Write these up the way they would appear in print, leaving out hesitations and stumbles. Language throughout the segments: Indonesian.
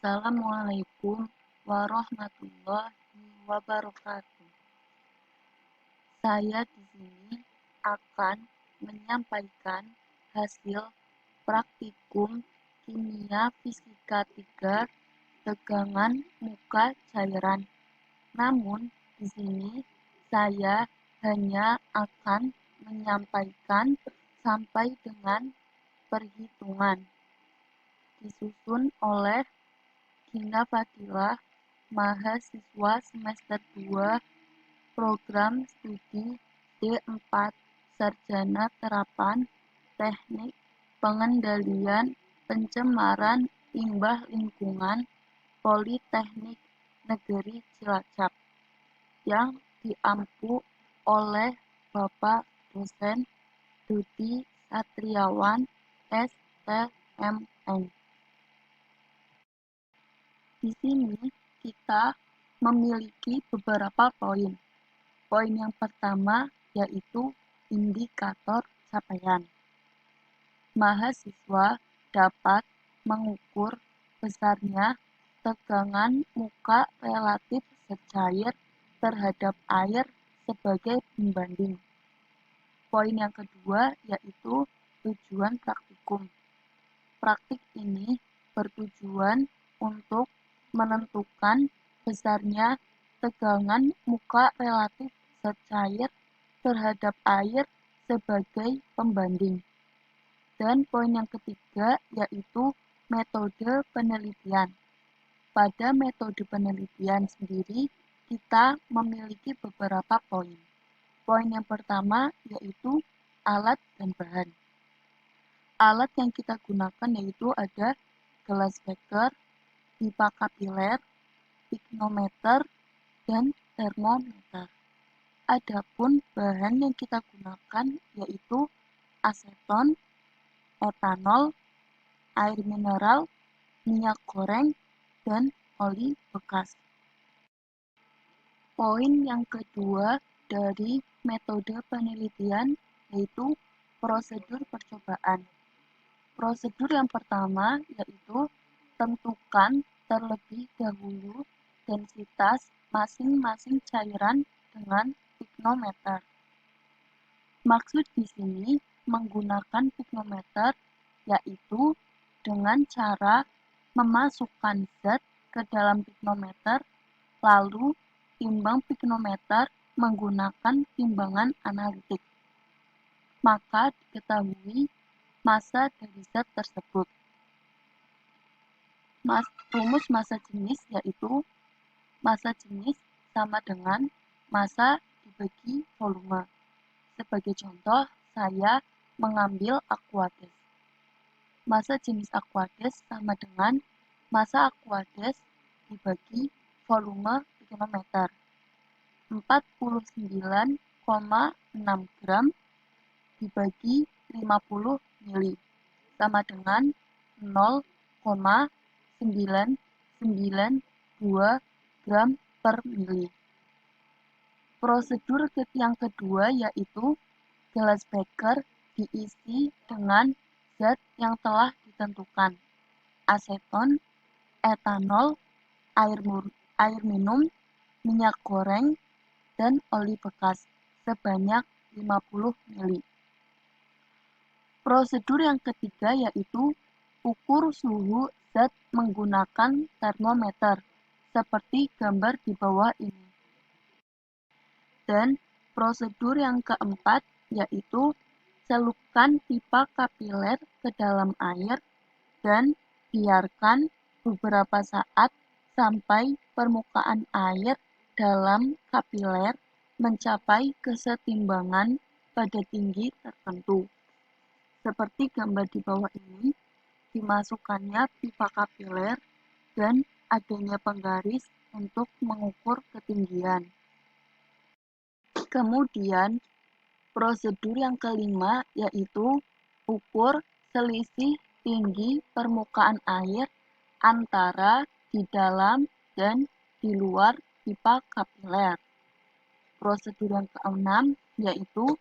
Assalamualaikum warahmatullahi wabarakatuh. Saya di sini akan menyampaikan hasil praktikum kimia fisika 3 tegangan muka cairan. Namun di sini saya hanya akan menyampaikan sampai dengan perhitungan. Disusun oleh Gina Fadilah, mahasiswa semester 2, program studi D4, Sarjana Terapan Teknik Pengendalian Pencemaran Limbah Lingkungan Politeknik Negeri Cilacap, yang diampu oleh Bapak Dosen Dudi Satriawan, STMN. Di sini kita memiliki beberapa poin. Poin yang pertama yaitu indikator capaian. Mahasiswa dapat mengukur besarnya tegangan muka relatif secair terhadap air sebagai pembanding. Poin yang kedua yaitu tujuan praktikum. Praktik ini bertujuan untuk menentukan besarnya tegangan muka relatif secair terhadap air sebagai pembanding. Dan poin yang ketiga yaitu metode penelitian. Pada metode penelitian sendiri, kita memiliki beberapa poin. Poin yang pertama yaitu alat dan bahan. Alat yang kita gunakan yaitu ada gelas beker, pipa kapiler, piknometer, dan termometer. Adapun bahan yang kita gunakan yaitu aseton, etanol, air mineral, minyak goreng, dan oli bekas. Poin yang kedua dari metode penelitian yaitu prosedur percobaan. Prosedur yang pertama yaitu tentukan terlebih dahulu densitas masing-masing cairan dengan piknometer. Maksud di sini menggunakan piknometer yaitu dengan cara memasukkan zat ke dalam piknometer, lalu timbang piknometer menggunakan timbangan analitik. Maka diketahui massa dari zat tersebut. Rumus massa jenis yaitu massa jenis sama dengan massa dibagi volume. Sebagai contoh, saya mengambil aqueous. Massa jenis aqueous sama dengan massa aqueous dibagi volume piknometer. 49,6 gram dibagi 50 mili sama dengan 0,992 gram per mili. Prosedur yang kedua yaitu gelas beker diisi dengan zat yang telah ditentukan, aseton, etanol, air minum, minyak goreng, dan oli bekas sebanyak 50 mili. Prosedur yang ketiga yaitu ukur suhu zat menggunakan termometer, seperti gambar di bawah ini. Dan prosedur yang keempat yaitu celupkan pipa kapiler ke dalam air dan biarkan beberapa saat sampai permukaan air dalam kapiler mencapai kesetimbangan pada tinggi tertentu. Seperti gambar di bawah ini, dimasukkannya pipa kapiler dan adanya penggaris untuk mengukur ketinggian. Kemudian, prosedur yang kelima yaitu ukur selisih tinggi permukaan air antara di dalam dan di luar pipa kapiler. Prosedur yang keenam yaitu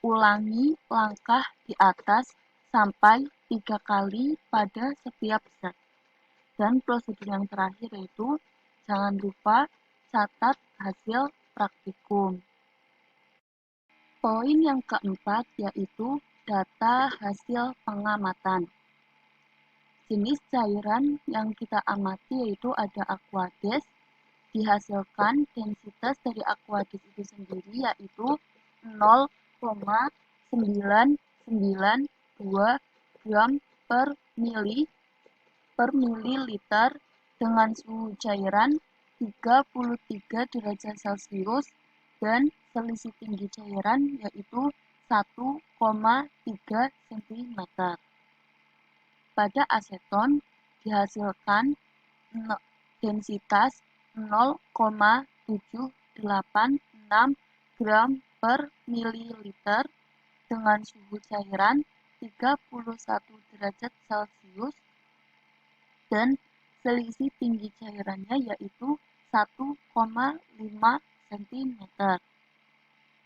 ulangi langkah di atas sampai 3 kali pada setiap zat. Dan prosedur yang terakhir yaitu jangan lupa catat hasil praktikum. Poin yang keempat yaitu data hasil pengamatan. Jenis cairan yang kita amati yaitu ada aqueous. Dihasilkan densitas dari aqueous itu sendiri yaitu 0,992 gram per mililiter dengan suhu cairan 33 derajat Celcius dan selisih tinggi cairan yaitu 1,3 cm. Pada aseton dihasilkan densitas 0,786 gram per mililiter dengan suhu cairan 31 derajat Celcius dan selisih tinggi cairannya yaitu 1,5 cm.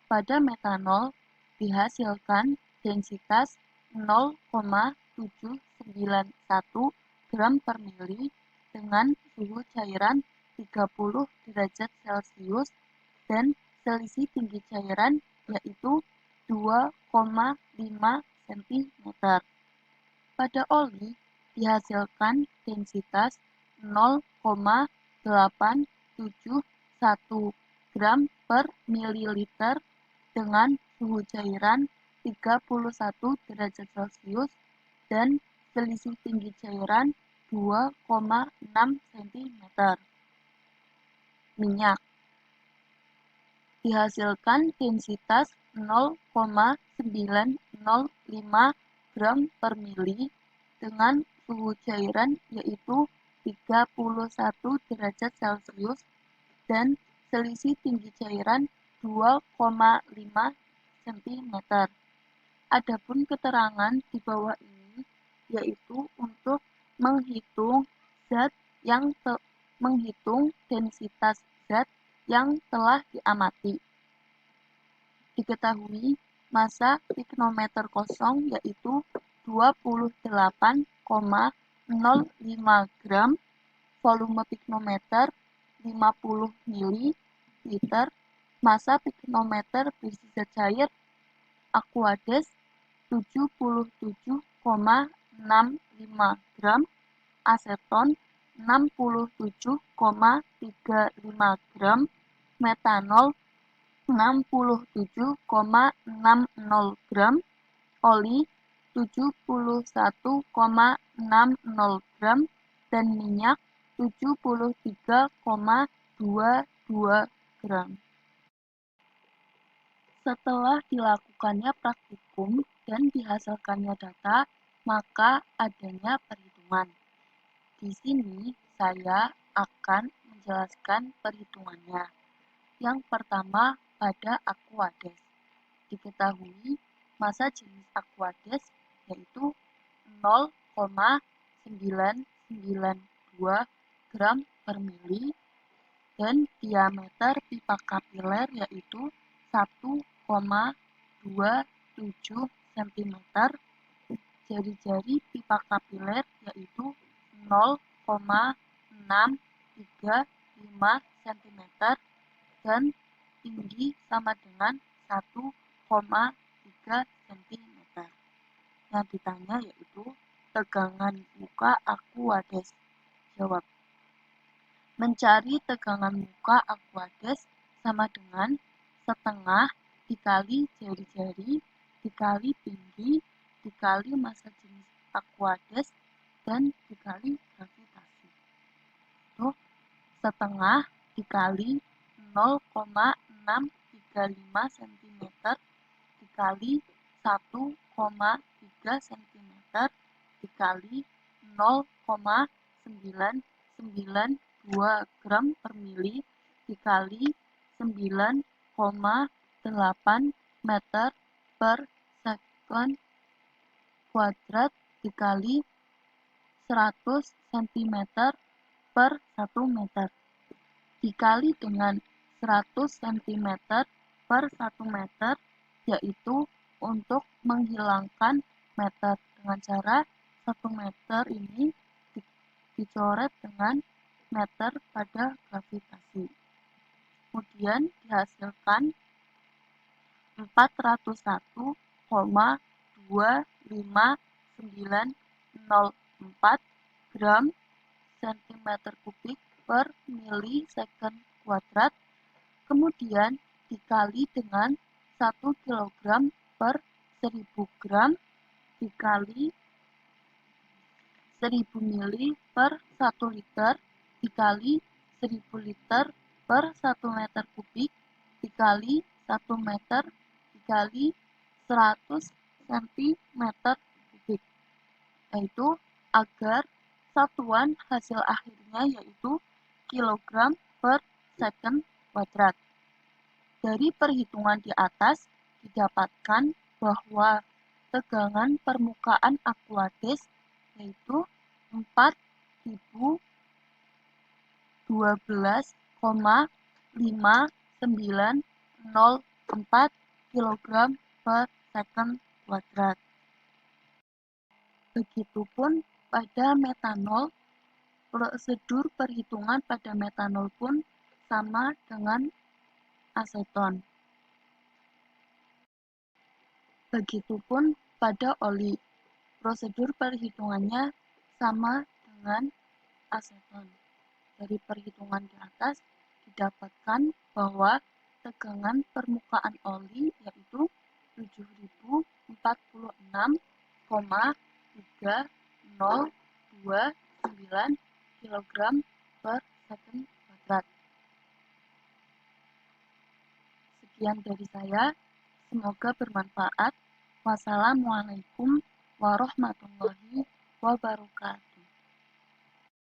Pada metanol dihasilkan densitas 0,791 gram per mili dengan suhu cairan 30 derajat Celcius dan selisih tinggi cairan yaitu 2,5 cm. Pada oli dihasilkan densitas 0,871 gram per mililiter dengan suhu cairan 31 derajat Celcius dan selisih tinggi cairan 2,6 cm. Minyak dihasilkan densitas 0,905 gram per mili dengan suhu cairan yaitu 31 derajat Celcius dan selisih tinggi cairan 2,5 cm. Adapun keterangan di bawah ini yaitu untuk menghitung densitas zat yang telah diamati. Diketahui massa piknometer kosong yaitu 28,05 gram, volume piknometer 50 ml, massa piknometer berisi zat cair aqueous 77,65 gram, aseton 67,35 gram, metanol 67,60 gram, oli 71,60 gram, dan minyak 73,22 gram. Setelah dilakukannya praktikum dan dihasilkannya data, maka adanya perhitungan. Di sini saya akan menjelaskan perhitungannya. Yang pertama pada aqueous. Diketahui massa jenis aqueous yaitu 0,992 gram per mili dan diameter pipa kapiler yaitu 1,27 cm. Jari-jari pipa kapiler yaitu 0,635 cm dan tinggi sama dengan 1,3 cm. Yang ditanya yaitu tegangan muka aqueous. Jawab. Mencari tegangan muka aqueous sama dengan setengah dikali jari-jari dikali tinggi dikali massa jenis aqueous dan dikali gravitasi. Itu setengah dikali 0,635 cm dikali 1,3 cm dikali 0,992 gram per mili dikali 9,8 meter per second kuadrat dikali 100 cm per 1 meter dikali dengan 100 cm per 1 meter yaitu untuk menghilangkan meter dengan cara 1 meter ini dicoret dengan meter pada gravitasi. Kemudian dihasilkan 401,25904 gram cm3 per milisecond kuadrat, kemudian dikali dengan 1 kg per 1000 gram dikali 1000 mili per 1 liter dikali 1000 liter per 1 meter kubik dikali 1 meter dikali 100 cm kubik, yaitu agar satuan hasil akhirnya yaitu kilogram per second kuadrat. Dari perhitungan di atas didapatkan bahwa tegangan permukaan Aquades yaitu 4012,5904 kg per second kuadrat. Begitupun pada metanol, prosedur perhitungan pada metanol pun sama dengan aseton. Begitupun pada oli, prosedur perhitungannya sama dengan aseton. Dari perhitungan di atas didapatkan bahwa tegangan permukaan oli yaitu 7046,3029 kg per second kuadrat. Sekian dari saya, semoga bermanfaat. Wassalamualaikum warahmatullahi wabarakatuh.